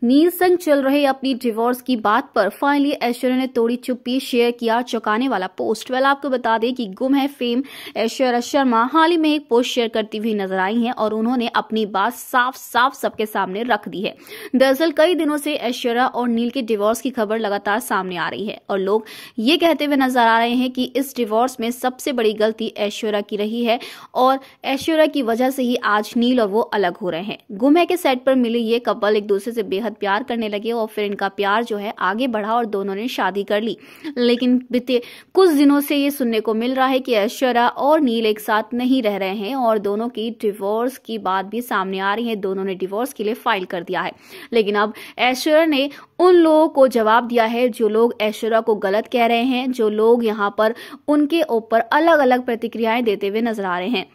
नील संग चल रहे अपनी डिवोर्स की बात पर फाइनली ऐश्वर्या ने तोड़ी चुप्पी, शेयर किया चौंकाने वाला पोस्ट। वेल आपको बता दें कि गुम है फेम ऐश्वर्या शर्मा हाल ही में एक पोस्ट शेयर करती हुई नजर आई हैं और उन्होंने अपनी बात साफ साफ सबके सामने रख दी है। दरअसल कई दिनों से ऐश्वर्या और नील के डिवोर्स की खबर लगातार सामने आ रही है और लोग ये कहते हुए नजर आ रहे हैं कि इस डिवोर्स में सबसे बड़ी गलती ऐश्वर्या की रही है और ऐश्वर्या की वजह से ही आज नील और वो अलग हो रहे हैं। गुम है के सेट पर मिले ये कपल एक दूसरे से बेहद प्यार करने लगे और फिर इनका प्यार जो है आगे बढ़ा और दोनों ने शादी कर ली। लेकिन बीते कुछ दिनों से ये सुनने को मिल रहा है कि ऐश्वर्या और नील एक साथ नहीं रह रहे हैं और दोनों की डिवोर्स की बात भी सामने आ रही है। दोनों ने डिवोर्स के लिए फाइल कर दिया है। लेकिन अब ऐश्वर्या ने उन लोगों को जवाब दिया है जो लोग ऐश्वर्या को गलत कह रहे हैं, जो लोग यहाँ पर उनके ऊपर अलग अलग प्रतिक्रियाएं देते हुए नजर आ रहे हैं।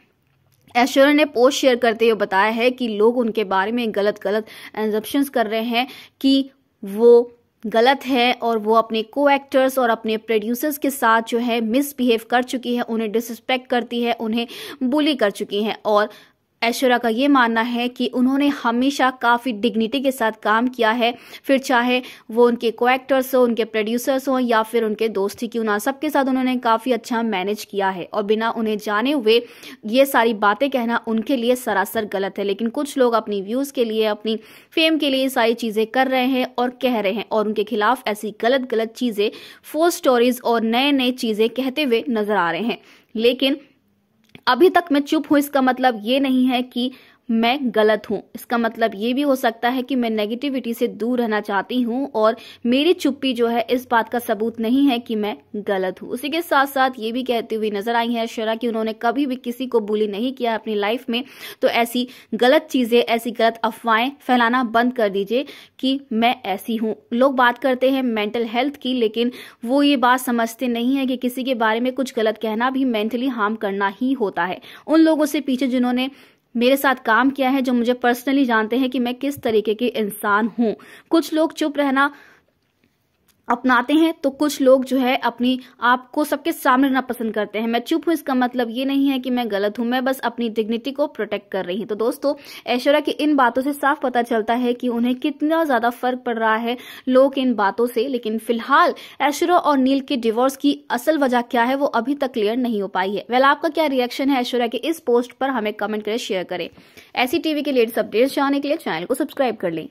ऐश्वर्या ने पोस्ट शेयर करते हुए बताया है कि लोग उनके बारे में गलत एजम्पशंस कर रहे हैं कि वो गलत है और वो अपने को एक्टर्स और अपने प्रोड्यूसर्स के साथ जो है मिसबिहेव कर चुकी है, उन्हें डिसरिस्पेक्ट करती है, उन्हें बुली कर चुकी है। और ऐश्वर्या का ये मानना है कि उन्होंने हमेशा काफी डिग्निटी के साथ काम किया है, फिर चाहे वो उनके को एक्टर्स हो, उनके प्रोड्यूसर्स हो या फिर उनके दोस्त ही क्यों ना, सबके साथ उन्होंने काफी अच्छा मैनेज किया है और बिना उन्हें जाने हुए ये सारी बातें कहना उनके लिए सरासर गलत है। लेकिन कुछ लोग अपनी व्यूज के लिए, अपनी फेम के लिए सारी चीजें कर रहे हैं और कह रहे हैं और उनके खिलाफ ऐसी गलत चीजें, फोर्स स्टोरीज और नए चीजें कहते हुए नजर आ रहे हैं। लेकिन अभी तक मैं चुप हूं, इसका मतलब ये नहीं है कि मैं गलत हूं। इसका मतलब ये भी हो सकता है कि मैं नेगेटिविटी से दूर रहना चाहती हूं और मेरी चुप्पी जो है इस बात का सबूत नहीं है कि मैं गलत हूं। उसी के साथ साथ ये भी कहती हुई नजर आई है ऐश्वर्या कि उन्होंने कभी भी किसी को बुली नहीं किया अपनी लाइफ में, तो ऐसी गलत चीजें, ऐसी गलत अफवाहें फैलाना बंद कर दीजिए कि मैं ऐसी हूं। लोग बात करते हैं मेंटल हेल्थ की, लेकिन वो ये बात समझते नहीं है कि किसी के बारे में कुछ गलत कहना भी मेंटली हार्म करना ही होता है। उन लोगों से पीछे जिन्होंने मेरे साथ काम किया है, जो मुझे पर्सनली जानते हैं कि मैं किस तरीके की इंसान हूं। कुछ लोग चुप रहना अपनाते हैं तो कुछ लोग जो है अपनी आप को सबके सामने रहना पसंद करते हैं। मैं चुप हूं, इसका मतलब ये नहीं है कि मैं गलत हूं, मैं बस अपनी डिग्निटी को प्रोटेक्ट कर रही हूं। तो दोस्तों, ऐश्वर्या की इन बातों से साफ पता चलता है कि उन्हें कितना ज्यादा फर्क पड़ रहा है लोग इन बातों से। लेकिन फिलहाल ऐश्वर्या और नील के डिवोर्स की असल वजह क्या है वो अभी तक क्लियर नहीं हो पाई है। वेल आपका क्या रिएक्शन है ऐश्वर्या के इस पोस्ट पर, हमें कमेंट करें, शेयर करें। ऐसी टीवी के लेटेस्ट अपडेट्स जानने के लिए चैनल को सब्सक्राइब कर लें।